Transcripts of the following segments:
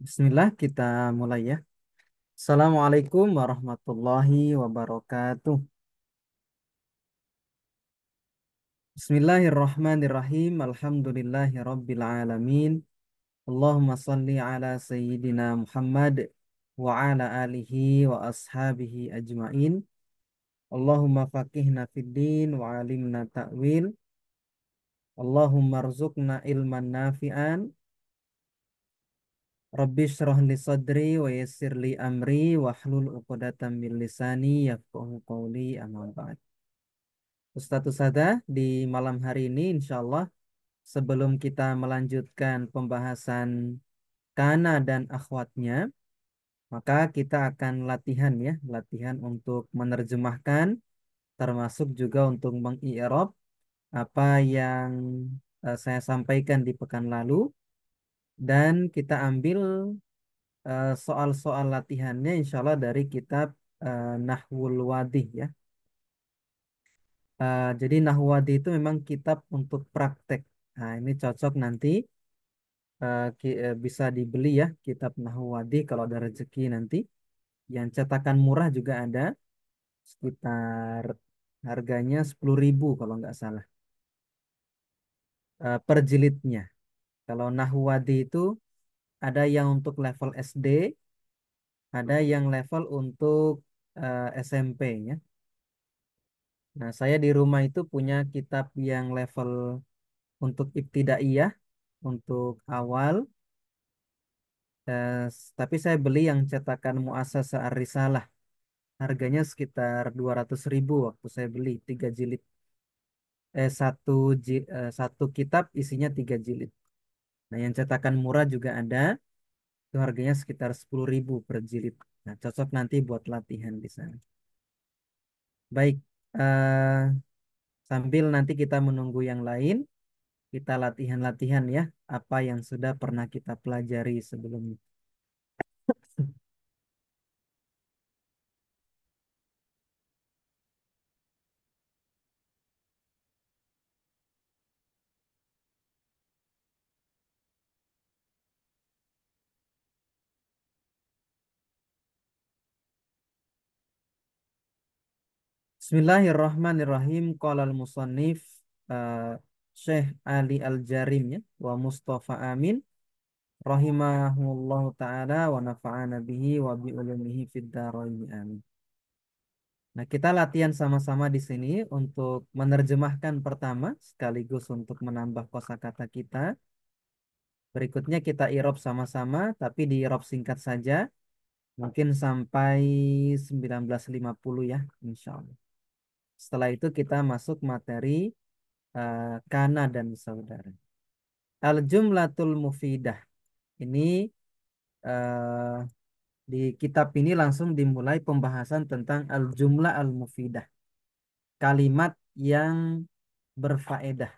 Bismillah, kita mulai ya. Assalamualaikum warahmatullahi wabarakatuh. Bismillahirrahmanirrahim. Alhamdulillahi rabbil alamin. Allahumma salli ala sayyidina Muhammad wa ala alihi wa ashabihi ajmain. Allahumma faqihna fid din wa alimna ta'wil. Allahumma rzuqna ilman nafi'an. Rabbi shrah li sadri wa yassir li amri wa hlul uqdatam min lisani yafqahu qawli amma ba'd. Ustadz Usada, di malam hari ini insya Allah sebelum kita melanjutkan pembahasan kana dan akhwatnya, maka kita akan latihan ya, latihan untuk menerjemahkan termasuk juga untuk mengi'rab apa yang saya sampaikan di pekan lalu, dan kita ambil soal-soal latihannya insya Allah dari kitab Nahwul Wadih ya. Jadi Nahwadi itu memang kitab untuk praktek. Nah, ini cocok nanti bisa dibeli ya kitab Nahwadi kalau ada rezeki nanti. Yang cetakan murah juga ada, sekitar harganya 10.000 kalau nggak salah per jilidnya. Kalau Nahwadi itu ada yang untuk level SD, ada yang level untuk SMP ya. Nah, saya di rumah itu punya kitab yang level untuk ibtidaiyah, untuk awal. Tapi saya beli yang cetakan Muasasa Ar-Risalah. Harganya sekitar 200.000 waktu saya beli 3 jilid. Satu kitab isinya 3 jilid. Nah, yang cetakan murah juga ada. Itu harganya sekitar 10.000 per jilid. Nah, cocok nanti buat latihan di sana. Baik, sambil nanti kita menunggu yang lain, kita latihan-latihan ya, apa yang sudah pernah kita pelajari sebelumnya. Bismillahirrahmanirrahim. Qala al-musannif Syekh Ali Al-Jarim ya, wa Mustafa Amin rahimahullahu taala wa nafa'ana bihi wa bi ulumihi fid dharain amin. Nah, kita latihan sama-sama di sini untuk menerjemahkan pertama sekaligus untuk menambah kosakata kita. Berikutnya kita irob sama-sama tapi di irob singkat saja, mungkin sampai 1950 ya, insya Allah. Setelah itu kita masuk materi kana dan saudara. Al-jumlatul mufidah. Ini eh, di kitab ini langsung dimulai pembahasan tentang al-jumlah al-mufidah. Kalimat yang berfaedah.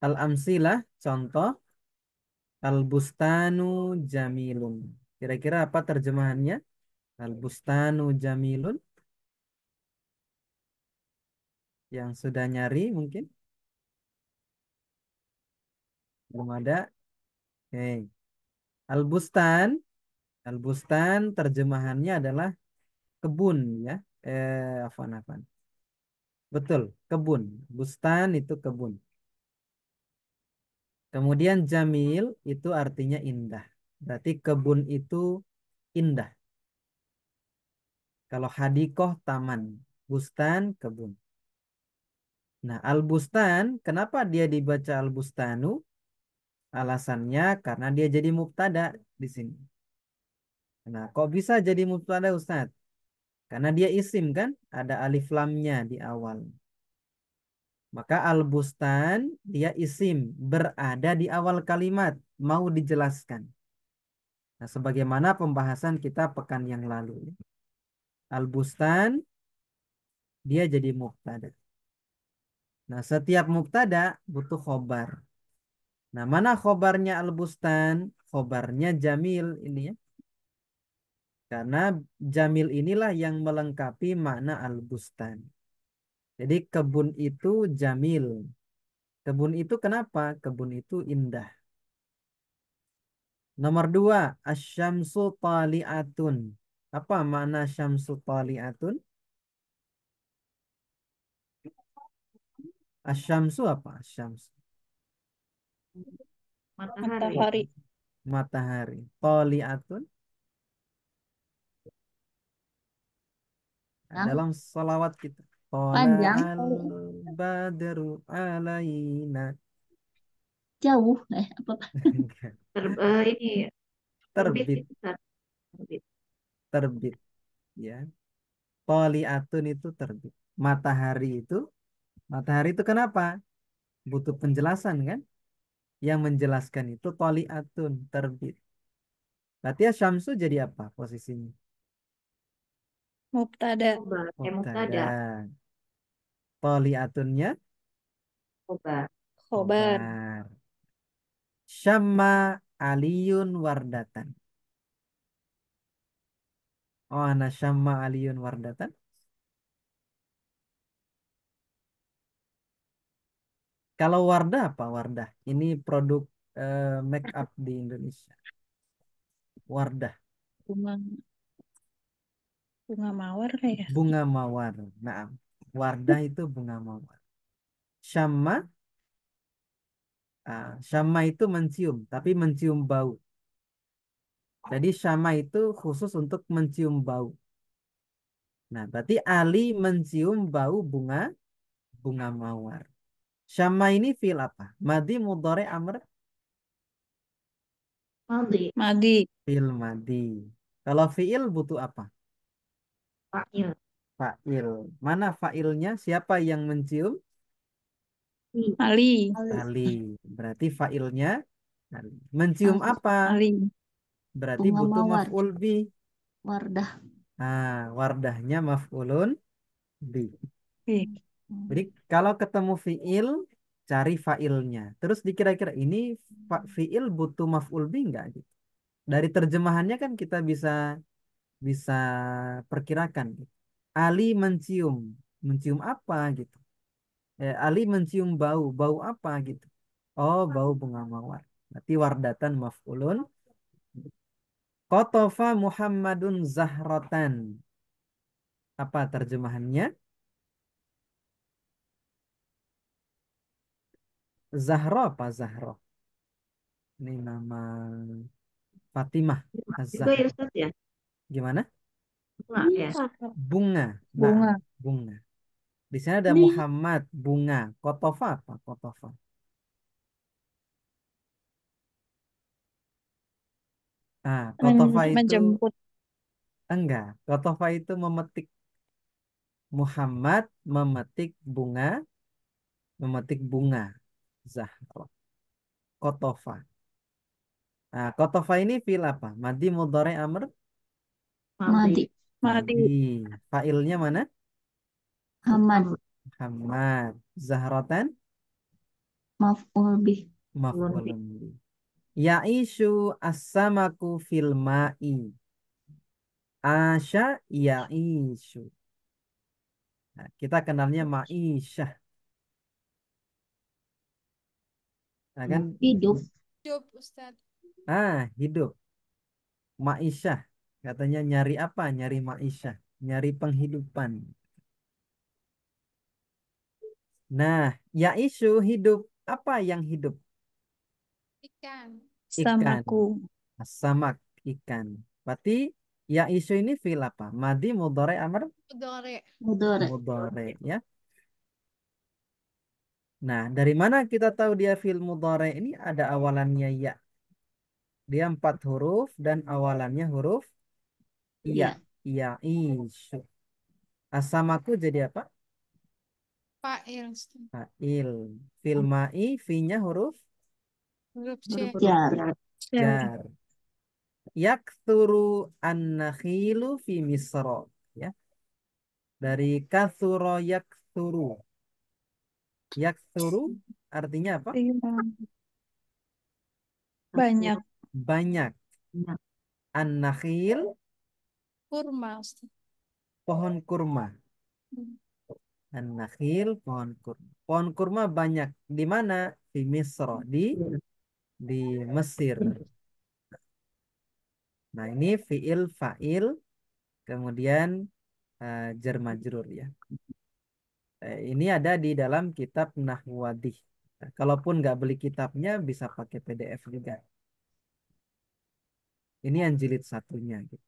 Al-amsilah, contoh. Al-bustanu jamilun. Kira-kira apa terjemahannya? Al-bustanu jamilun. Yang sudah nyari mungkin? Belum ada? Oke. Al-bustan. Al-bustan terjemahannya adalah kebun ya. Afan. Betul, kebun. Bustan itu kebun. Kemudian jamil itu artinya indah. Berarti kebun itu indah. Kalau hadikoh taman, bustan kebun. Nah, al-bustan, kenapa dia dibaca al-bustanu? Alasannya karena dia jadi mubtada di sini. Nah, kok bisa jadi mubtada Ustaz? Karena dia isim kan, ada alif lamnya di awal. Maka al-bustan dia isim berada di awal kalimat, mau dijelaskan. Nah, sebagaimana pembahasan kita pekan yang lalu. Al-bustan dia jadi mubtada. Nah, setiap mubtada butuh khobar. Nah, mana khobarnya al-bustan? Khobarnya jamil ini ya. Karena jamil inilah yang melengkapi makna al-bustan. Jadi kebun itu jamil. Kebun itu kenapa? Kebun itu indah. Nomor dua, asyamsu tali'atun. Apa makna syamsu tali'atun? Asyamsu apa? Asyamsu. Matahari. Matahari. Matahari. Tali'atun. Nah, Yang dalam salawat kita. panjang Tola'al badru alaina. jauh apa ini terbit Terbit. itu kan terbit. Terbit. Ya. Toliatun itu terbit. Matahari itu. Matahari itu kenapa? Butuh penjelasan kan? Yang menjelaskan itu toliatun. Terbit. Berarti ya Syamsu jadi apa posisinya? Mubtada. Kobar, Mubtada. mubtada, Toliatunnya kobar. Khobar. khobar. Syamma aliyun wardatan. Oh, ana syamma aliyun wardatan. Kalau Wardah apa Wardah? Ini produk make up di Indonesia. Wardah, Bunga, bunga mawar kayak. bunga mawar. Nah, Wardah itu bunga mawar. Syamma, syamma itu mencium, tapi mencium bau. Jadi syamma itu khusus untuk mencium bau. Nah, berarti Ali mencium bau bunga mawar. Syamma ini fil apa? Madi, mudhari, amr, Maldi, Madi. fil madi. Kalau fiil butuh apa? fa'il, Fa'il. Mana fa'ilnya? Siapa yang mencium? i, Ali. Ali. Berarti fa'ilnya Ali. Mencium Ali, apa? Ali. Berarti bunga butuh mawar, maf'ul bi. wardah. Wardahnya maf'ulun bi. Oke. Jadi Hmm, kalau ketemu fi'il, cari fa'ilnya. Terus dikira-kira ini fi'il butuh maf'ul bi enggak gitu. Dari terjemahannya kan kita bisa bisa perkirakan gitu. Ali mencium. Mencium apa gitu. Ali mencium bau. Bau apa gitu. Oh, bau bunga mawar. Berarti wardatan maf'ulun. Kotofa Muhammadun Zahrotan. Apa terjemahannya? Zahro apa Zahro? Ini nama Fatimah juga ya Az-Zahra. Ustaz ya? Gimana? Bunga ya? Bunga. Nah, Bunga. bunga. Di sana ada Muhammad, bunga. Kotofa apa? Kotofa. Kotofa itu Menjemput. enggak. Kotofa itu memetik. Muhammad memetik bunga. Zahra. Kotofa. Nah, kotofa ini fil apa? Madi, mudhari, amr. Maldi, Madi. Madi. Failnya mana? Hamad, Muhammad. Zahratan. maf'ul bih, ulun bih. Maf'ulun bi. Ya'ishu as-samaku fil ma'i. Asya ya'ishu. Nah, kita kenalnya ma'isyah. Nah, kan Hidup, Hidup, Ustadz. hidup. Ma'isyah. Katanya nyari apa? Nyari ma'isyah. Nyari penghidupan. Nah, ya'ishu hidup. Apa yang hidup? Ikan. Ikan. Samaku. Samak ikan. Berarti ya'ishu ini fil apa? Madi, mudhari, amr, Udore. mudore, mudhari ya. Nah, dari mana kita tahu dia fil mudhari ini ada awalannya ya. Dia 4 huruf dan awalannya huruf iya. ya, Iya, isu. Asamaku jadi apa? Fa'il. Fa'il. Fil ma'i, fi-nya huruf Huruf C. berjar, C. jar. Yakthuru an-nakhilu fi misro. Ya. Dari kathuro yakthuru. Yakthuru artinya apa? Lima. satu, Banyak. Banyak. banyak, An-nakhil, Kurma, Ustadz. pohon kurma. An-nakhil, pohon kurma. Pohon kurma banyak. Di mana? Di Misro. Di Mesir. Nah, ini fiil fa'il kemudian jar majrur ya. Ini ada di dalam kitab Nahwu Wadih. Nah, kalaupun nggak beli kitabnya bisa pakai PDF juga. Ini yang jilid satunya gitu.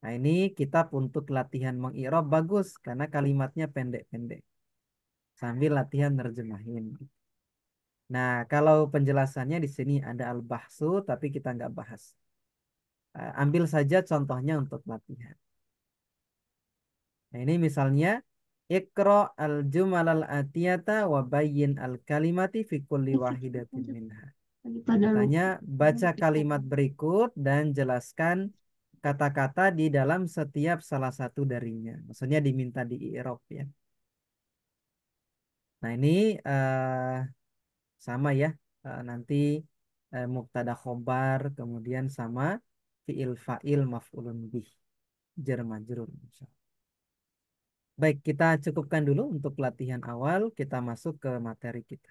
Nah, ini kitab untuk latihan mengirob bagus karena kalimatnya pendek-pendek. Sambil latihan nerjemahin. Nah, kalau penjelasannya di sini ada al-bahsu tapi kita nggak bahas. Ambil saja contohnya untuk latihan. Nah, ini misalnya Iqra al-jumal al-atiyata wa bayyin al-kalimati fi kulli wahidatin minha. Daripada Katanya lupa. baca kalimat berikut dan jelaskan kata-kata di dalam setiap salah satu darinya. Maksudnya diminta di i'rab ya. Nah, ini sama ya. Nanti mubtada khobar kemudian sama fiil fa'il maf'ulun bih jar majrur. Baik, kita cukupkan dulu untuk latihan awal. Kita masuk ke materi kita.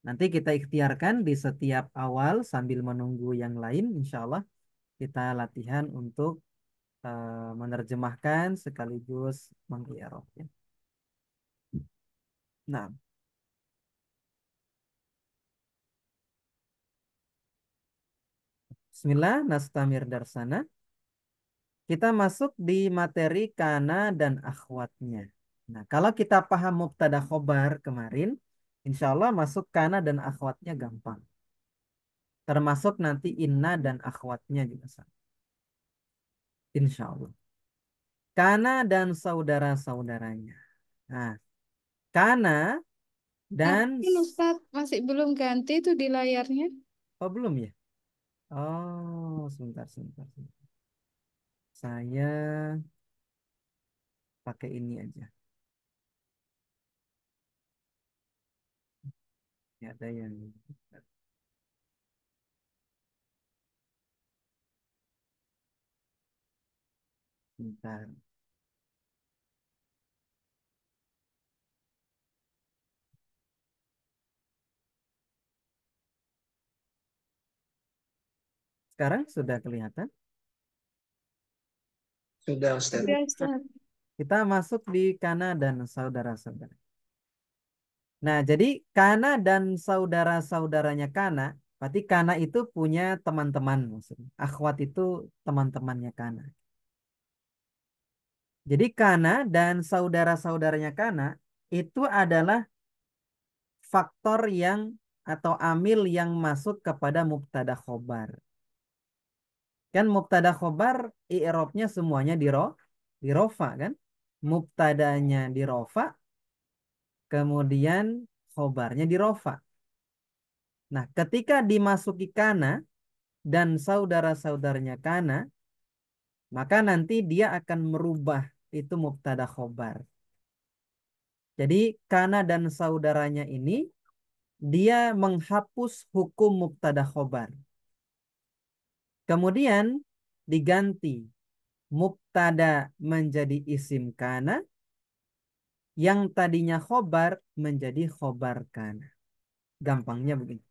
Nanti kita ikhtiarkan di setiap awal sambil menunggu yang lain. Insya Allah kita latihan untuk menerjemahkan sekaligus mengi'rab ya. Nah, Bismillah, nastamir darsana. Kita masuk di materi kana dan akhwatnya. Nah, kalau kita paham mubtada khobar kemarin, insya Allah masuk kana dan akhwatnya gampang. Termasuk nanti inna dan akhwatnya juga sama. Insya Allah. Kana dan saudara-saudaranya. Nah, kana dan... Mungkin Ustadz masih belum ganti itu di layarnya. Oh, belum ya? Oh, sebentar, sebentar, sebentar. Saya pakai ini aja. Ya, ada yang... Sebentar. Sekarang sudah kelihatan? Sudah, Ustaz. Ya, Ustadz. Kita masuk di kana dan saudara-saudara. Nah, jadi kana dan saudara-saudaranya kana, berarti kana itu punya teman-teman maksudnya. Akhwat itu teman-temannya kana. Jadi kana dan saudara-saudaranya kana itu adalah faktor yang atau amil yang masuk kepada mubtada khobar. Kan mubtada khobar i'rabnya semuanya di rofa kan? Mubtadanya di rofa, kemudian khobarnya di rofa. Nah, ketika dimasuki kana dan saudara-saudaranya kana, maka nanti dia akan merubah itu mubtada khobar. Jadi kana dan saudaranya ini dia menghapus hukum mubtada khobar. Kemudian diganti mubtada menjadi isim kana, yang tadinya khobar menjadi khobar kana. Gampangnya begini.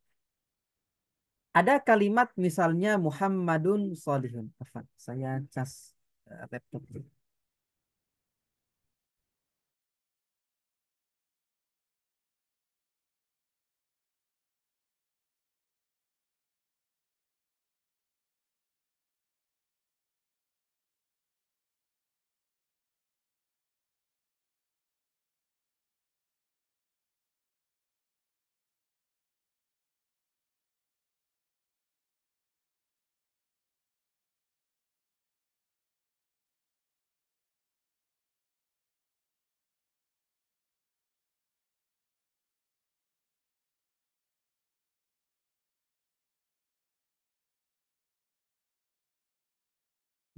Ada kalimat misalnya Muhammadun Sholihun. Afan, saya cas laptop dulu.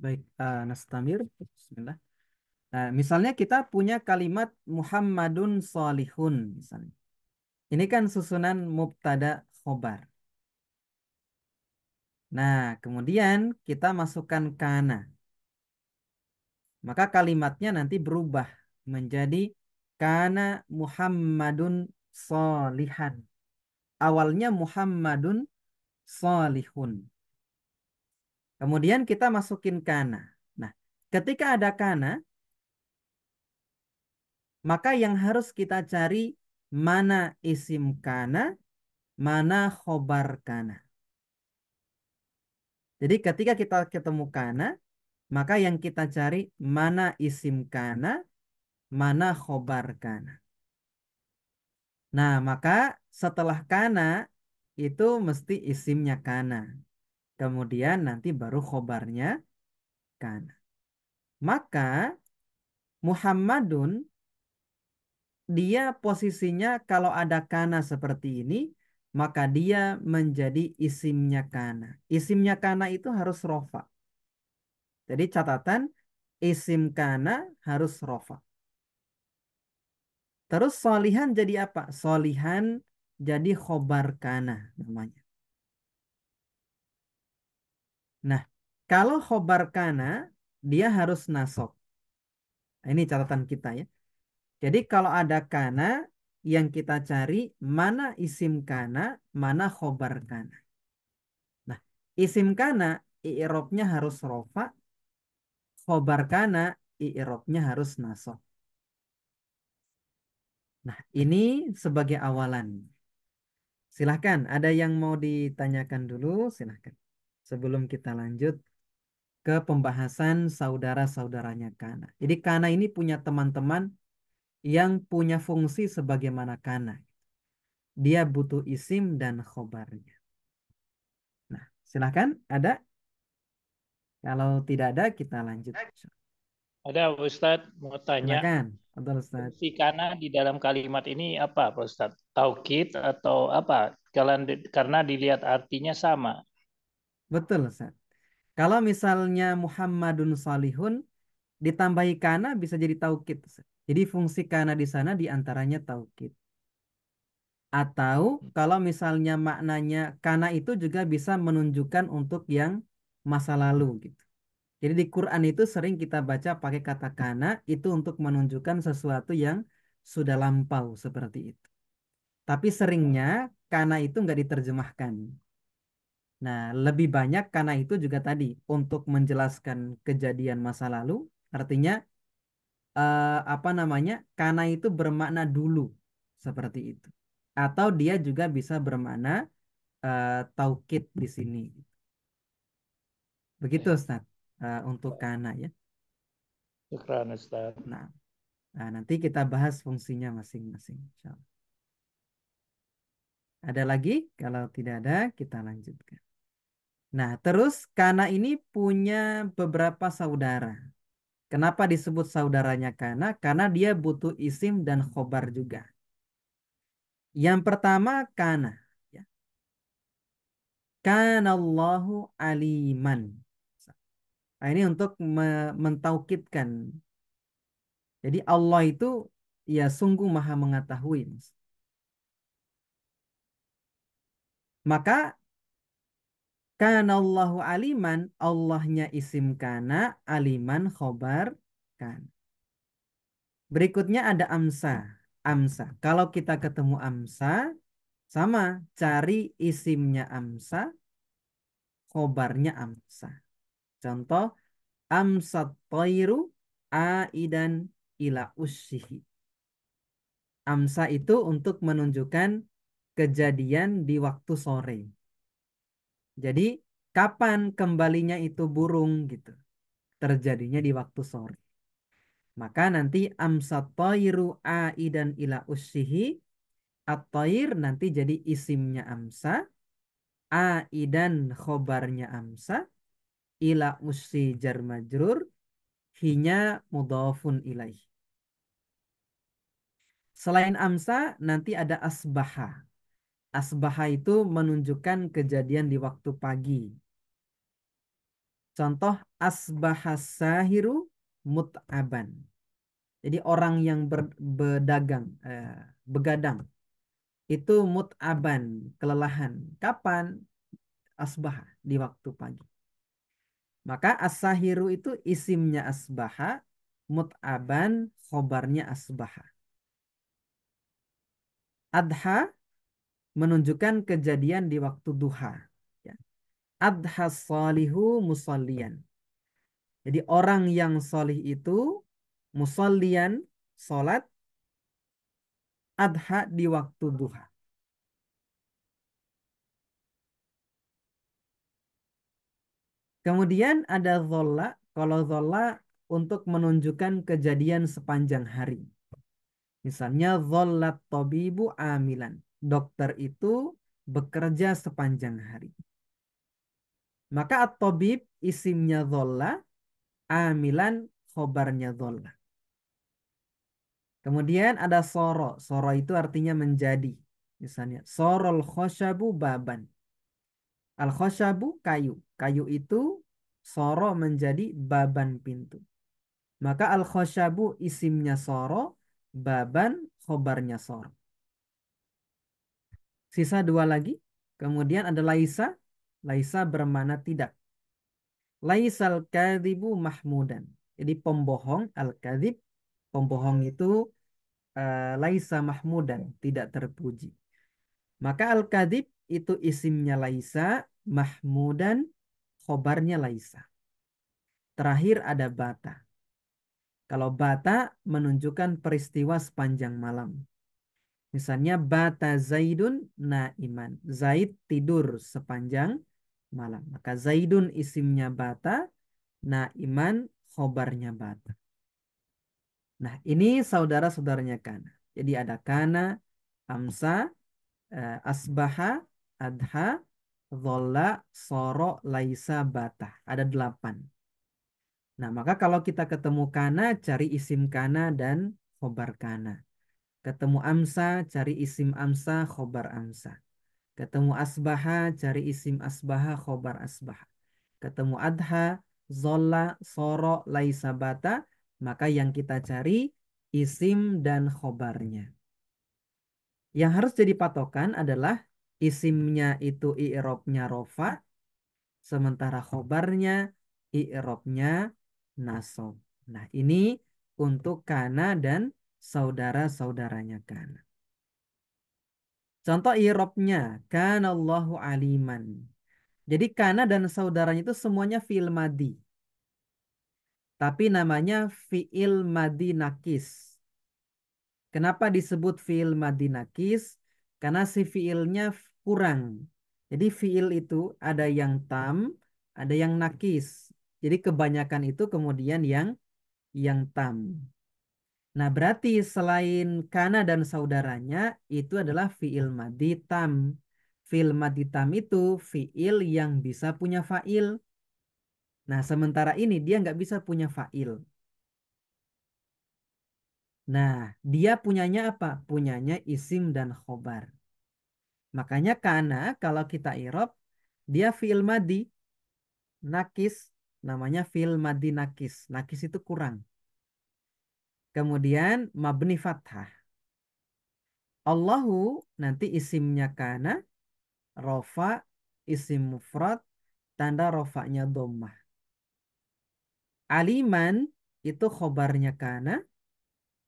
Baik, Nastamir. Bismillah. Nah, misalnya kita punya kalimat Muhammadun Sholihun misalnya. Ini kan susunan mubtada khobar. Nah, kemudian kita masukkan kana. Maka kalimatnya nanti berubah menjadi kana Muhammadun Sholihan. Awalnya Muhammadun Sholihun. Kemudian kita masukin kana. Nah, ketika ada kana, maka yang harus kita cari mana isim kana, mana khobar kana. Jadi ketika kita ketemu kana, maka yang kita cari mana isim kana, mana khobar kana. Nah, maka setelah kana itu mesti isimnya kana. Kemudian nanti baru khobarnya kana. Maka Muhammadun dia posisinya kalau ada kana seperti ini, maka dia menjadi isimnya kana. Isimnya kana itu harus rofa. Jadi catatan isim kana harus rofa. Terus solihan jadi apa? Solihan jadi khobar kana namanya. Nah, kalau khobar kana dia harus nasab. Nah, ini catatan kita ya. Jadi kalau ada kana yang kita cari mana isim kana, mana khobar kana. Nah, isim kana i'robnya harus rofa, khobar kana i'robnya harus nasab. Nah, ini sebagai awalan. Silahkan, ada yang mau ditanyakan dulu? Silahkan. Sebelum kita lanjut ke pembahasan saudara-saudaranya kana. Jadi kana ini punya teman-teman yang punya fungsi sebagaimana kana. Dia butuh isim dan khobarnya. Nah, silahkan, ada? Kalau tidak ada, kita lanjut. Ada Ustadz mau tanya, Silakan, Abdul Ustaz. fungsi kana di dalam kalimat ini apa Pak Ustadz? Taukid atau apa? Karena dilihat artinya sama. Betul, Ustaz. Kalau misalnya Muhammadun Salihun ditambahi kana bisa jadi taukid, Ustaz. Jadi fungsi kana di sana diantaranya taukid. Atau kalau misalnya maknanya kana itu juga bisa menunjukkan untuk yang masa lalu gitu. Jadi di Quran itu sering kita baca pakai kata kana itu untuk menunjukkan sesuatu yang sudah lampau seperti itu. Tapi seringnya kana itu nggak diterjemahkan. Nah, lebih banyak karena itu juga tadi untuk menjelaskan kejadian masa lalu, artinya apa namanya? Karena itu bermakna dulu seperti itu. Atau dia juga bisa bermakna taukid di sini. Begitu Ustaz, untuk kana ya. Syukran Ustadz. Nah, nanti kita bahas fungsinya masing-masing. Insyaallah. Ada lagi? Kalau tidak ada, kita lanjutkan. Nah, terus kana ini punya beberapa saudara. Kenapa disebut saudaranya kana? Karena dia butuh isim dan khobar juga. Yang pertama kana. Ya. Kanallahu aliman. Nah, ini untuk mentaukidkan. Jadi Allah itu ya sungguh maha mengetahui. Maka kanallahu aliman, Allahnya isim kana, aliman khobar kana. Berikutnya ada amsa. Amsa. Kalau kita ketemu amsa, sama cari isimnya amsa, khobarnya amsa. Contoh, amsat toiru aidan ila ussihi. Amsa itu untuk menunjukkan kejadian di waktu sore. Jadi, kapan kembalinya itu burung gitu. Terjadinya di waktu sore. Maka nanti amsat toiru aidan ila ussihi. At-toir nanti jadi isimnya amsa. Aidan khobarnya amsa. Ila ussi jar majrur. Hinya mudhafun ilaih. Selain amsa nanti ada asbaha. Asbaha itu menunjukkan kejadian di waktu pagi. Contoh asbaha sahiru mut'aban. Jadi orang yang berdagang, begadang itu mut'aban, kelelahan. Kapan? Asbaha di waktu pagi. Maka as-sahiru itu isimnya asbaha, mut'aban khobarnya asbaha. Adha menunjukkan kejadian di waktu duha. Ya. adhas salihu musallian. Jadi orang yang solih itu musallian, sholat adha di waktu duha. Kemudian ada dholla. Kalau dholla untuk menunjukkan kejadian sepanjang hari. Misalnya dhollat tabibu amilan. Dokter itu bekerja sepanjang hari. Maka at-tabib isimnya dholla, amilan khobarnya dholla. Kemudian ada soro. Soro itu artinya menjadi. Misalnya sorol khosyabu baban. Al-khosyabu kayu. Kayu itu soro menjadi baban pintu. Maka al-khosyabu isimnya soro, baban khobarnya soro. Sisa dua lagi. Kemudian ada laisa. Laisa bermakna tidak. Laisal kadhibu mahmudan. Jadi pembohong, al-kadhib. Pembohong itu laisa mahmudan, tidak terpuji. Maka al-kadhib itu isimnya laisa, mahmudan, khobarnya laisa. Terakhir ada bata. Kalau bata menunjukkan peristiwa sepanjang malam. Misalnya bata Zaidun naiman. Zaid tidur sepanjang malam. Maka Zaidun isimnya bata, naiman khobarnya bata. Nah, ini saudara-saudaranya kana. Jadi ada kana, amsa, asbaha, adha, dholla, soro, laisa, bata. Ada 8. Nah, maka kalau kita ketemu kana, cari isim kana dan khobar kana. Ketemu amsa, cari isim amsa, khobar amsa. Ketemu asbaha, cari isim asbaha, khobar asbaha. Ketemu adha, zolla, soro, laisa, bata. Maka yang kita cari isim dan khobarnya. Yang harus jadi patokan adalah isimnya itu i'robnya rofa, sementara khobarnya i'robnya nasob. Nah, ini untuk kana dan saudara-saudaranya kana. Contoh i'robnya, kanallahu aliman. Jadi kana dan saudaranya itu semuanya fi'il madi. Tapi namanya fi'il madi nakis. Kenapa disebut fi'il madi nakis? Karena si fi'ilnya kurang. Jadi fi'il itu ada yang tam, ada yang nakis. Jadi kebanyakan itu kemudian yang tam. Nah, berarti selain kana dan saudaranya itu adalah fi'il madi tam. Fi'il madi tam itu fi'il yang bisa punya fa'il. Nah, sementara ini dia nggak bisa punya fa'il. Nah, dia punyanya apa? Punyanya isim dan khobar. Makanya kana kalau kita irob dia fi'il madi nakis, namanya fi'il madi nakis. Nakis itu kurang. Kemudian mabni fathah. Allahu nanti isimnya kana, rofa, isim mufrad, tanda rofanya dhammah. Aliman itu khobarnya kana,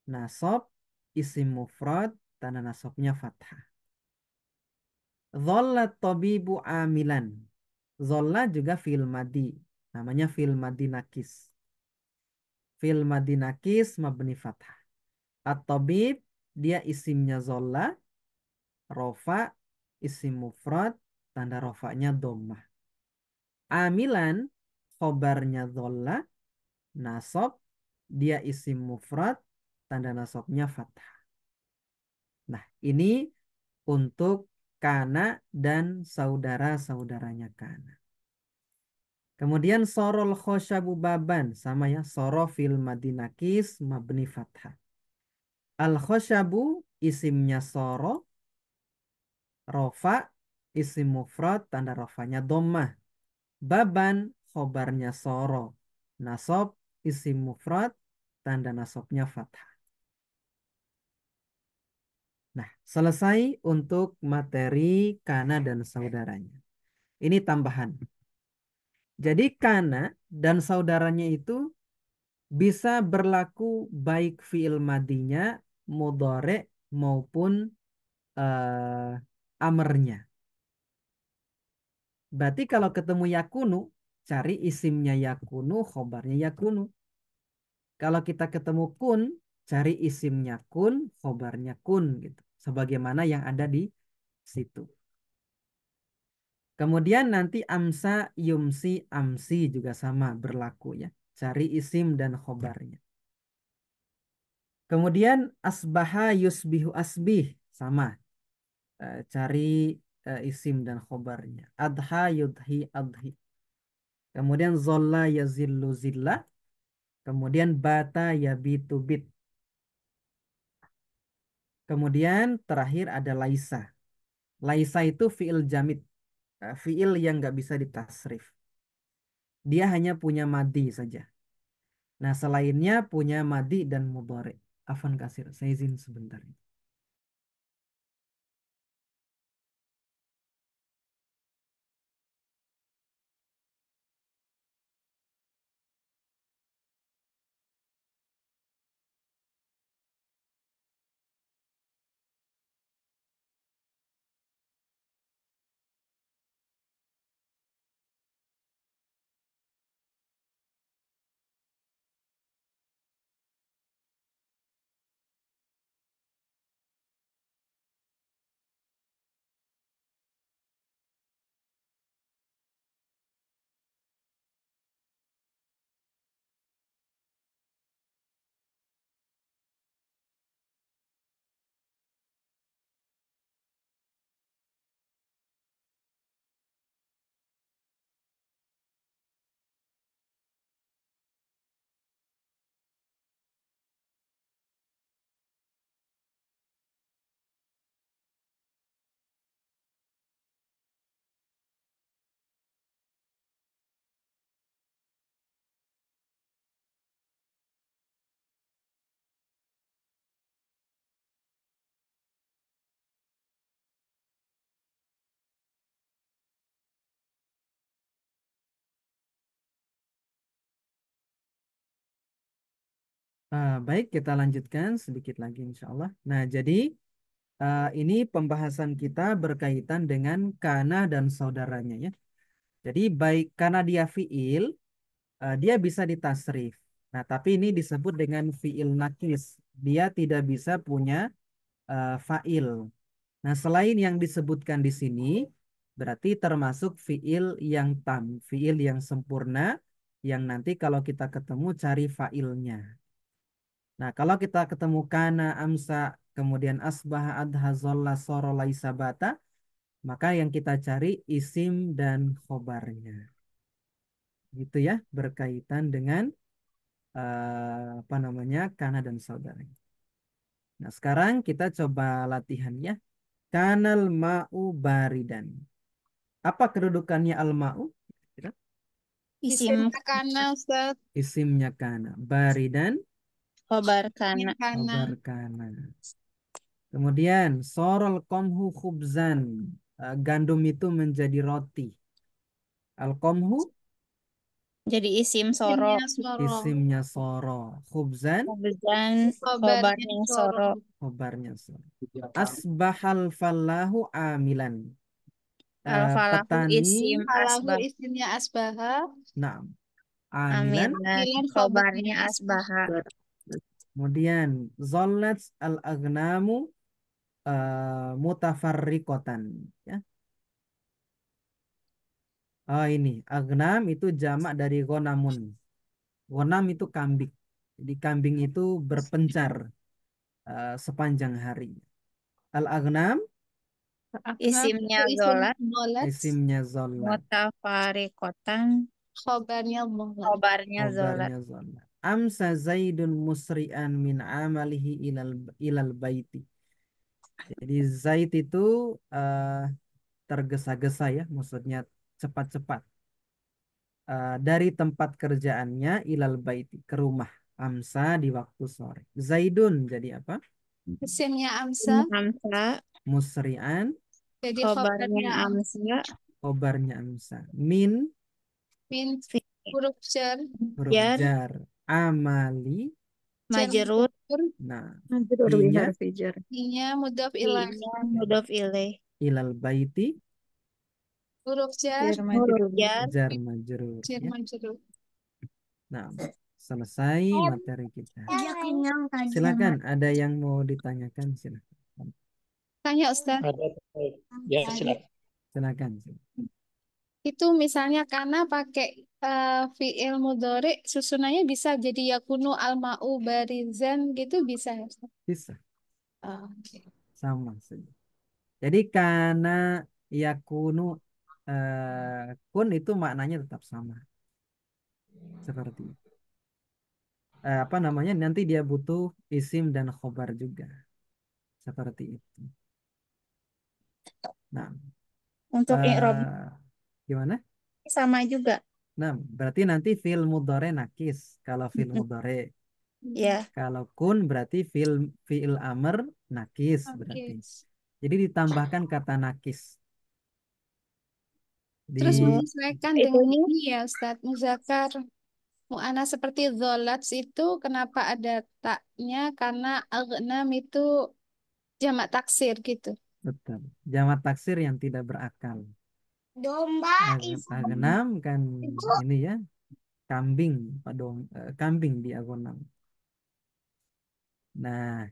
nasob, isim mufrad, tanda nasobnya fathah. Dhalla tabibu amilan. Zolla juga fi'il madi. Namanya fi'il madi nakis. Fi'il madi nakis mabni fathah. At-tabib dia isimnya zolla. Rofa isim mufrad. Tanda rofanya dhammah. Amilan khobarnya zolla. Nasob dia isim mufrad. Tanda nasobnya fathah. Nah, ini untuk kana dan saudara-saudaranya kana. Kemudian sorol khosyabu baban. Sama ya. Soro fil madinakis mabni fathah. Al khosyabu isimnya soro. Rofa isim mufrad. Tanda rofanya dhammah. Baban khobarnya soro. Nasob isim mufrad. Tanda nasobnya fathah. Nah, selesai untuk materi kana dan saudaranya. Ini tambahan. Jadi kana dan saudaranya itu bisa berlaku baik fi'il madinya, mudhari maupun amarnya. Berarti kalau ketemu yakunu, cari isimnya yakunu, khobarnya yakunu. Kalau kita ketemu kun, cari isimnya kun, khobarnya kun gitu. Sebagaimana yang ada di situ. Kemudian nanti amsa, yumsi, amsi juga sama berlaku ya. Cari isim dan khobarnya. Kemudian asbaha, yusbihu, asbih sama. Cari isim dan khobarnya. Adha, yudhi, adhi. Kemudian zolla, yazillu, zillah. Kemudian bata, yabitu, bit. Kemudian terakhir ada laisa. Laisa itu fiil jamid. Fiil yang nggak bisa ditasrif. Dia hanya punya madi saja. Nah, selainnya punya madi dan mudhari. Afan kasir, saya izin sebentar. Baik, kita lanjutkan sedikit lagi insya Allah. Nah, jadi ini pembahasan kita berkaitan dengan kana dan saudaranya ya. Jadi baik karena dia fiil, dia bisa ditasrif. Nah, tapi ini disebut dengan fiil nakis. Dia tidak bisa punya fa'il. Nah, selain yang disebutkan di sini, berarti termasuk fiil yang tam, fiil yang sempurna, yang nanti kalau kita ketemu cari fa'ilnya. Nah, kalau kita ketemu kana, amsa, kemudian asbah, adha, zolla, soro, laisa, bata, maka yang kita cari isim dan khobarnya. Gitu ya, berkaitan dengan apa namanya, kana dan saudaranya. Nah, sekarang kita coba latihan ya. Kanal ma'u baridan. Apa kedudukannya al-ma'u? Isim Isimnya kana, Ustaz. Isimnya kana. Baridan, khobar Isimnya kana. kana. khobar kana. Kemudian sorol komhu khubzan. Gandum itu menjadi roti. Al-komhu Jadi isim soro. Isimnya soro. isimnya soro. Khubzan Khubzan Khobarnya khobarnya soro. soro. khobarnya soro. Asbahal fallahu amilan. Al-falahu Petani isim Falahu asbah. isimnya asbaha. nah amilan. Amilan Milan khobarnya khobarnya asbaha. Kemudian zollat al-agnamu mutafarriqotan ya. Oh ini agnam itu jamak dari gonamun. Gonam itu kambing. Jadi kambing itu berpencar sepanjang hari. Al-agnam Isimnya Itu zolat. bolat. isimnya zolat. Mutafarikotan Khobarnya bolat. khobarnya zolat. Khobarnya zolat. Amsa zaidun musri'an min amalihi ilal baiti. Jadi zaid itu tergesa-gesa ya, maksudnya cepat-cepat. Dari tempat kerjaannya ilal baiti ke rumah amsa di waktu sore. Zaidun jadi apa? Isimnya amsa. Hamsa Musri'an Jadi khobarnya khobarnya amsa. khobarnya amsa. Min min Fi- huruf jar. huruf Jar jar. Amali. Jar majrur. Nah, Majrur inya biharfi jar. Inya mudhaf ilaih. Iya mudhof ilaih. ilal baiti Huruf jar. Huruf jar. jar majrur Jar ya. majrur. Nah, selesai materi kita. Kenyang tadi. Silakan, ada yang mau ditanyakan, silakan. Tanya Ustaz. Ada. Ya, silakan. Silakan. Itu misalnya karena pakai fiil mudhari susunannya bisa jadi yakunu al-ma'u barizan gitu bisa ya Ustaz? Bisa, Oh, oke. sama saja. Jadi karena yakunu kun itu maknanya tetap sama. Seperti itu. Apa namanya? Nanti dia butuh isim dan khobar juga. Seperti itu. Nah, Untuk i'rab eh, gimana? sama juga. Nah, berarti nanti fil mudhore nakis. Kalau fil mudhore, Ya. kalau kun berarti fil amr nakis berarti. Oke. Jadi ditambahkan kata nakis Terus di menyesuaikan Itu dengan ini ini ya Ustaz, muzakkar mu'annas seperti dzolats itu kenapa ada taknya karena aghnam itu jamak taksir gitu. betul. Jamak taksir yang tidak berakal. domba Agenam kan ini ya kambing, kambing di agonam. Nah,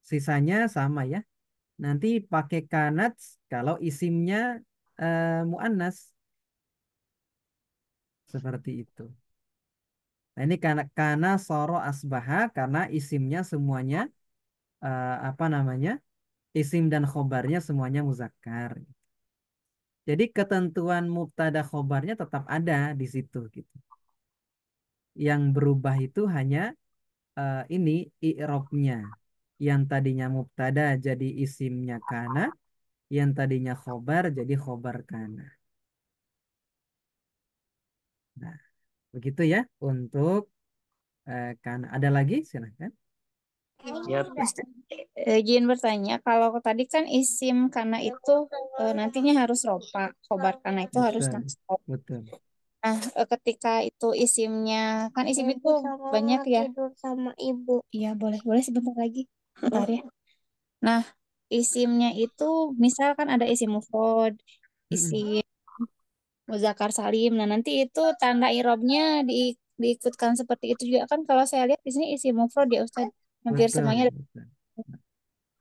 sisanya sama ya. Nanti pakai kanat kalau isimnya muannas seperti itu. Nah, ini karena soro asbaha karena isimnya semuanya apa namanya? Isim dan khobarnya semuanya muzakkar. Jadi ketentuan mubtada khobarnya tetap ada di situ gitu. Yang berubah itu hanya ini i'robnya. Yang tadinya mubtada jadi isimnya kana, yang tadinya khobar jadi khobar kana. Nah, begitu ya untuk kana. Ada lagi? Silahkan. Ya, Izin bertanya, kalau tadi kan isim karena itu nantinya harus ropa, khobar karena itu harus Betul, nasab. betul, Nah, ketika itu isimnya, kan isim itu banyak ya. Tidur sama ibu. Iya, boleh. Boleh sebentar lagi. Bentar ya. Nah, isimnya itu misalkan ada isim mufrad, Mm-mm. isim muzakkar salim. Nah, nanti itu tanda irobnya diikutkan seperti itu juga kan kalau saya lihat di sini isim mufrad ya Ustaz. Hampir Betul, semuanya betul,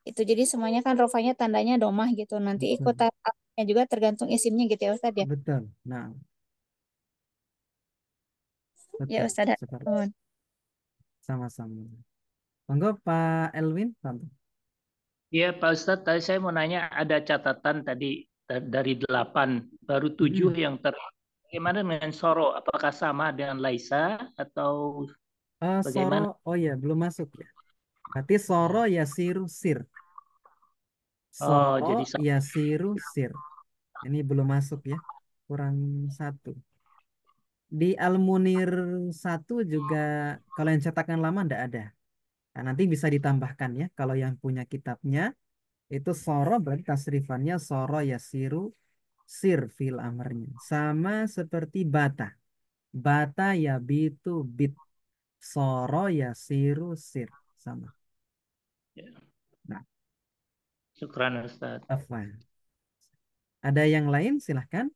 itu jadi semuanya kan rofanya tandanya domah gitu. Nanti betul, ikutan alifnya juga tergantung isimnya gitu ya Ustaz ya. betul. Nah, Ya betul. Ustaz. Seperti Nuhun. sama-sama. Monggo Pak Elvin, Pak. iya Pak Ustadz, tadi saya mau nanya ada catatan tadi dari 8, baru 7 Mm-mm. yang bagaimana dengan Soro? Apakah sama dengan Laisa atau Soro, bagaimana? oh ya belum masuk ya. Berarti soro ya siru sir. Oh, Soro jadi ya siru sir. Ini belum masuk ya. Kurang satu. Di Al-Munir 1 juga kalau yang cetakan lama ndak ada. Nah, nanti bisa ditambahkan ya. Kalau yang punya kitabnya itu soro berarti tasrifannya soro ya siru sir fil amarnya. Sama seperti bata. Bata ya bitu bit. Soro ya siru sir. Sama. Nah, syukran Ustadz. afwan. Ada yang lain silahkan.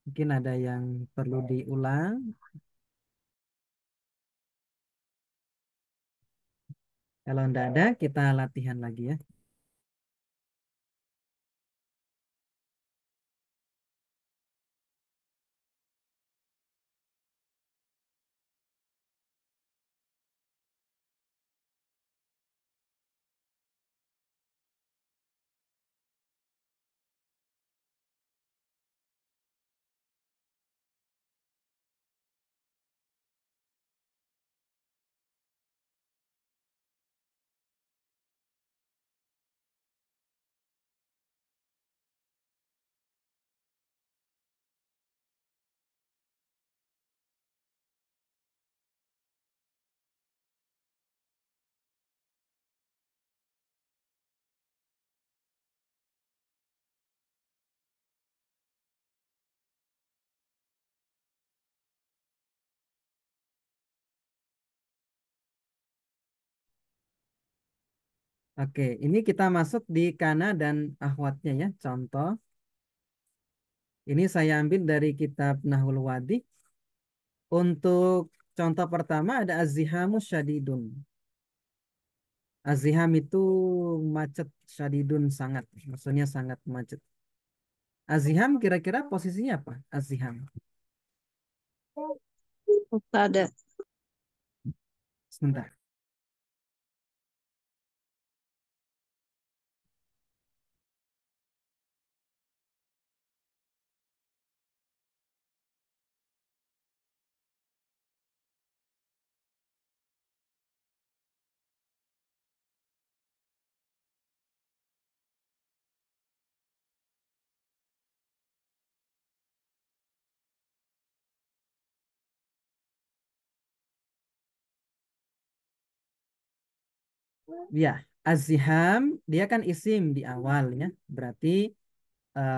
Mungkin ada yang perlu diulang. Kalau tidak ada, kita latihan lagi ya. Oke, ini kita masuk di kana dan ahwatnya ya. Contoh, Ini saya ambil dari kitab Nahul Wadi. Untuk contoh pertama ada azzihamu syadidun. Aziham itu macet, syadidun sangat, maksudnya sangat macet. Aziham kira-kira posisinya apa? Aziham. Mubtada. Sebentar. Ya, aziham dia kan isim di awal ya. Berarti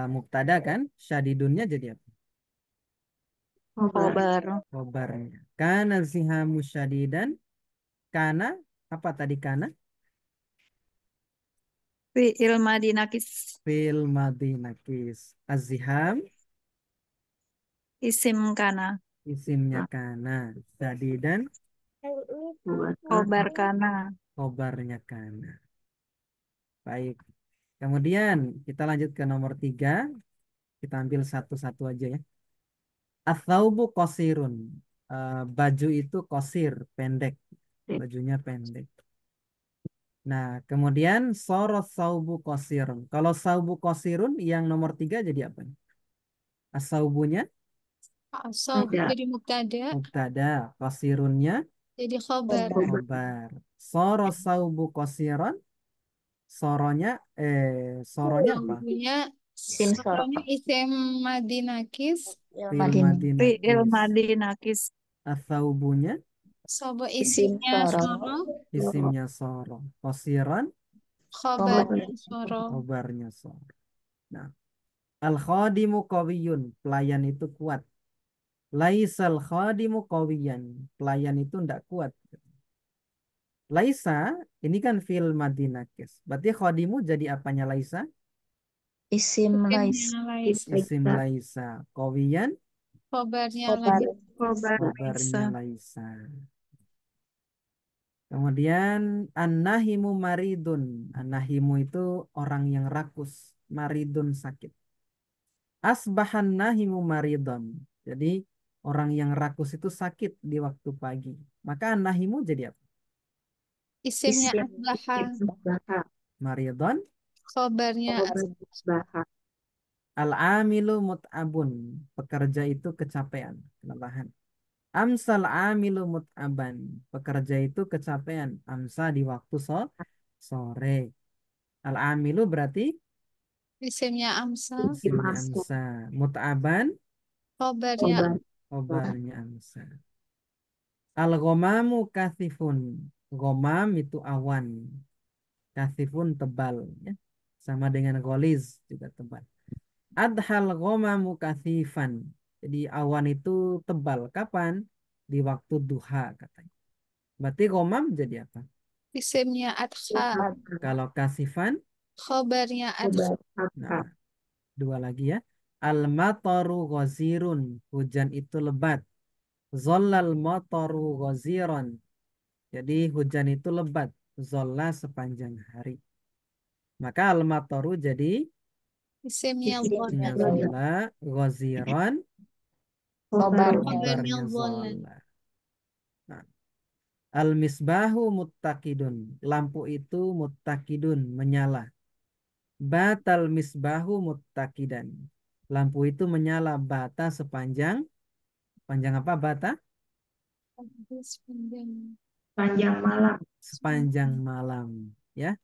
mubtada kan, syadidunnya jadi apa? Khobar. Khobarnya. Kana zihamu syadidan. Kana apa tadi kana? Fi'il madi nakis. Fil madhi nakis. Aziham Isim kana. isimnya kana. Syadidan Khobar kana. khobarnya kana. Baik. Kemudian kita lanjut ke nomor 3. Kita ambil satu-satu aja ya. Athaubu qasirun. Baju itu qasir, pendek. Bajunya pendek. Nah, kemudian soros saubu qasirun. Kalau saubu qasirun yang nomor 3 jadi apa? As-saubunya Asal jadi mubtada, mubtada, qasirunnya jadi khobar. khobar. Soros saubu qasiron, soronya soronya apa? Punya Isim soro. soalnya isim madinakis, Fil Fi'il madinakis. madi nakis. Athaubunya sobo Isim isimnya soro. soro, isimnya soro. Qasiran khobarnya soro. khobarnya soro. Nah, al-khadimu qawiyun, pelayan itu kuat. Laisal khadimu qawiyan, pelayan itu ndak kuat. Laisa, ini kan fil madinakis. Berarti khadimu jadi apanya Laisa? Isim lais. Isimnya lais, Isim Laisa. Qawiyan, khobarnya Khobar. lais. Khobar khabarnya laisa. Laisa. Kemudian an-nahimu maridun. An-nahimu itu orang yang rakus. Maridun sakit. Asbahan nahimu maridun. Jadi orang yang rakus itu sakit di waktu pagi. Maka an-nahimu jadi apa? Isimnya Isim asbaha, Maridun. khobarnya asbaha. Al-amilu mut'abun. Pekerja itu kecapean, kelelahan. Amsal amilu mut'aban. Pekerja itu kecapean. Amsa di waktu sore. Al-amilu berarti isimnya amsa, isimnya amsa. Mut'aban khobarnya khobarnya amsa. Al-ghomamu kathifun. Gomam itu awan. Kathifun tebal. Ya. Sama dengan goliz juga tebal. Adhal ghomamu kathifan. Jadi awan itu tebal. Kapan? Di waktu duha katanya. Berarti gomam jadi apa? isimnya adha, Kalau kasifan, khobarnya adha. nah dua lagi ya. Al-mataru ghazirun. Hujan itu lebat. Zollal mataru ghaziron. Jadi hujan itu lebat. Zolla sepanjang hari. Maka al-mataru jadi Isimnya isimnya dhalal, zolla. Ghaziron. khobarnya Khobarnya dhalal. zolla. Nah, al-misbahu muttaqidun. Lampu itu muttaqidun. Menyala. Batal misbahu muttaqidan. Lampu itu menyala bata sepanjang panjang apa bata? Panjang malam. Sepanjang malam, ya.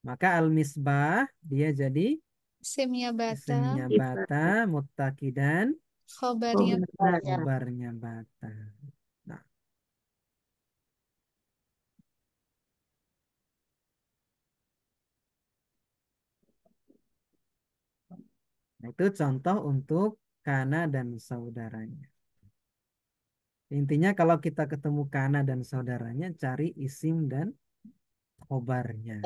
Maka al-misbah dia jadi Isimnya bata, isimnya bata muttaqidan khobarnya khobarnya bata. Nah, itu contoh untuk kana dan saudaranya. Intinya kalau kita ketemu kana dan saudaranya cari isim dan khobarnya.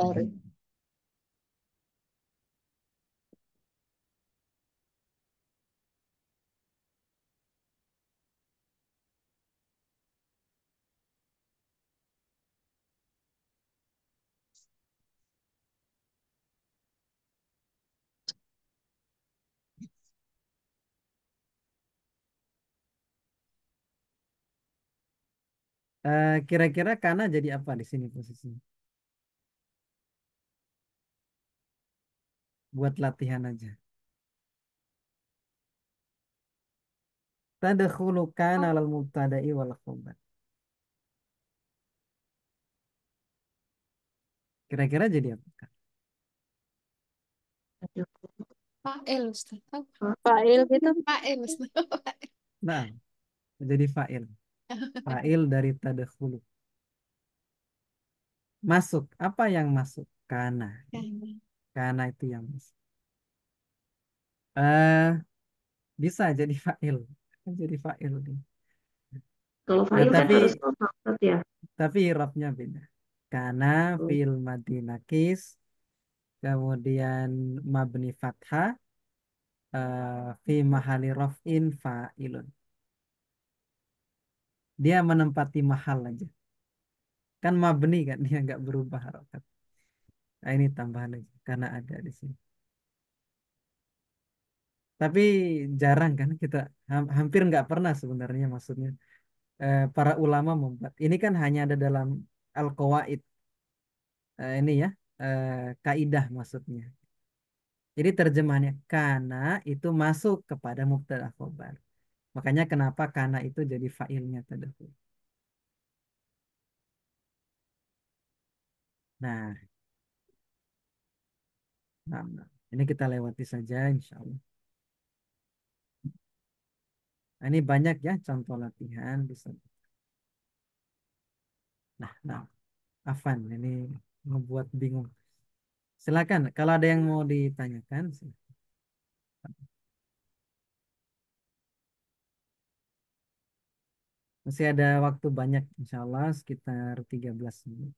Kira-kira kana jadi apa di sini posisinya? Buat latihan aja. Tadkhulu kana alal mubtada'i wal khabar. Kira-kira jadi apa? Fa'il, Ustaz. Fa'il gitu. Fa'il, Ustaz. Nah, jadi fa'il. Fa'il dari tadkhulu. Masuk. Apa yang masuk? Kana. Kana itu yang masuk. Eh, bisa jadi fa'il. Jadi fa'il. Kalau Nah, fa'il kan tapi harus maksud ya. irabnya beda. Kana fil madi nakis, kemudian mabni fathah, fi mahali raf'in fa'ilun. Dia menempati mahal aja. Kan mabni kan, dia nggak berubah harokat. Nah, ini tambahan aja, karena ada di sini. Tapi jarang kan kita, hampir nggak pernah sebenarnya maksudnya. Para ulama membuat. Ini kan hanya ada dalam Al-Qawaid. Ini ya, kaidah maksudnya. Jadi terjemahannya kana itu masuk kepada mubtada khobar. Makanya kenapa kana itu jadi fa'ilnya tadahulu. Nah, nah, ini kita lewati saja insya Allah. Nah, ini banyak ya contoh latihan bisa. Nah, Afan ini membuat bingung. Silakan kalau ada yang mau ditanyakan. Silakan. Masih ada waktu banyak insya Allah sekitar 13 menit.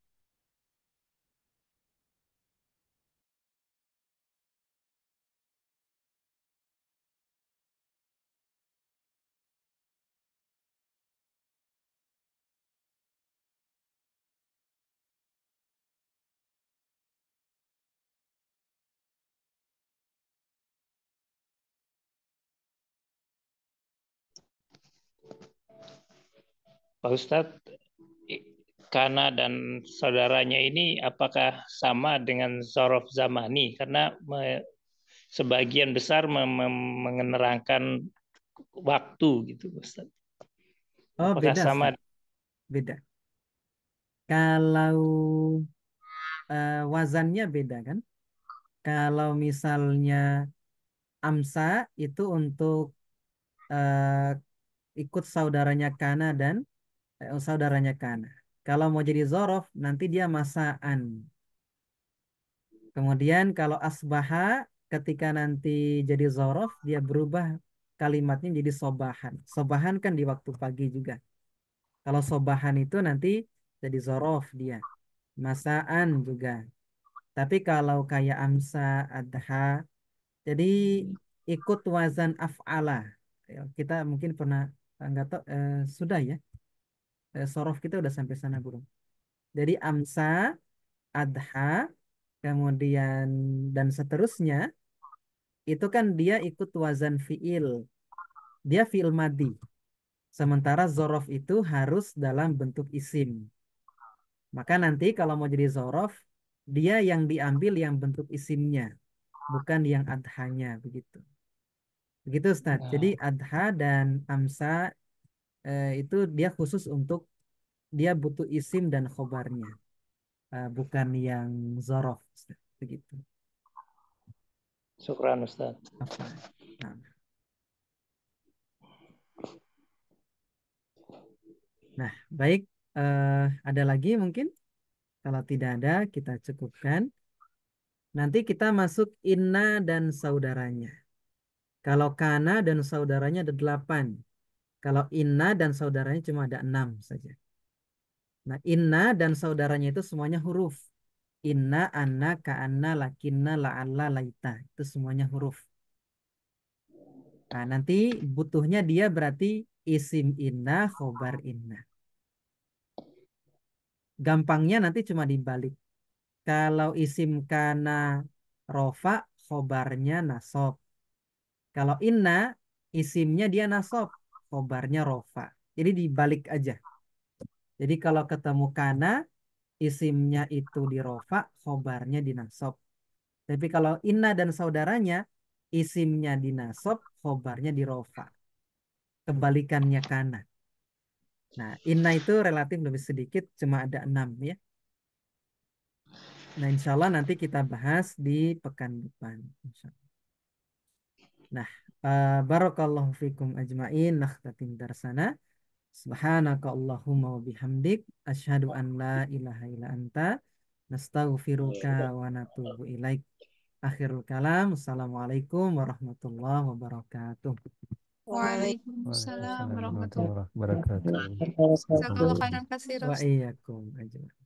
Pak Ustadz, Kana dan saudaranya ini apakah sama dengan Zorof Zamani? Karena sebagian besar menerangkan waktu gitu, Ustadz. Oh Apakah beda sama? Ustaz. Beda. Kalau wazannya beda kan? Kalau misalnya Amsa itu untuk ikut saudaranya Kana dan saudaranya Kana. Kalau mau jadi Zorof nanti dia masaan. Kemudian kalau Asbaha ketika nanti jadi Zorof dia berubah kalimatnya jadi Sobahan. Sobahan kan di waktu pagi juga. Kalau Sobahan itu nanti jadi Zorof dia. Masaan juga. Tapi kalau kayak Amsa, Adha, jadi ikut wazan af'ala. Ya, kita mungkin pernah nggak tahu sudah ya. Sorof kita udah sampai sana belum? Jadi Amsa, Adha, kemudian dan seterusnya itu kan dia ikut wazan fi'il. Dia fi'il madi. Sementara zorof itu harus dalam bentuk isim. Maka nanti kalau mau jadi zorof, dia yang diambil yang bentuk isimnya, bukan yang adhanya begitu. Begitu Ustaz. Jadi Nah, adha dan amsa itu dia khusus untuk dia butuh isim dan khobarnya, bukan yang zorof Ustaz. Begitu. syukran Ustadz. Apa? Nah, nah, baik. Ada lagi mungkin? Kalau tidak ada, kita cukupkan. Nanti kita masuk inna dan saudaranya. Kalau kana dan saudaranya ada 8. Kalau inna dan saudaranya cuma ada 6 saja. Nah, inna dan saudaranya itu semuanya huruf. Inna, anna, ka'anna, lakinna, la'alla, laita. Itu semuanya huruf. Nah, nanti butuhnya dia berarti isim inna, khobar inna. Gampangnya nanti cuma dibalik. Kalau isim kana rofa, khobarnya nasob. Kalau inna, isimnya dia nasob, khobarnya rofa. Jadi dibalik aja. Jadi kalau ketemu kana, isimnya itu di rofa, khobarnya di nasab. Tapi kalau inna dan saudaranya, isimnya di nasab, khobarnya di rofa. Kebalikannya kana. Nah, inna itu relatif lebih sedikit, cuma ada 6 ya. Nah, insya Allah nanti kita bahas di pekan depan. Insya Allah. Nah, barakallahu fikum ajmain. Nakhtatim darsana. Subhanaka Allahumma wa bihamdik. Asyhadu an la ilaha illa anta. Nastaghfiruka wa natubu ilaik. Akhirul kalam. Assalamualaikum warahmatullahi wabarakatuh. Waalaikumsalam Waalaikumsalam warahmatullahi warahmatullahi wabarakatuh. wabarakatuh. Jazakallahu khairan katsiran. Wa iyyakum ajmain.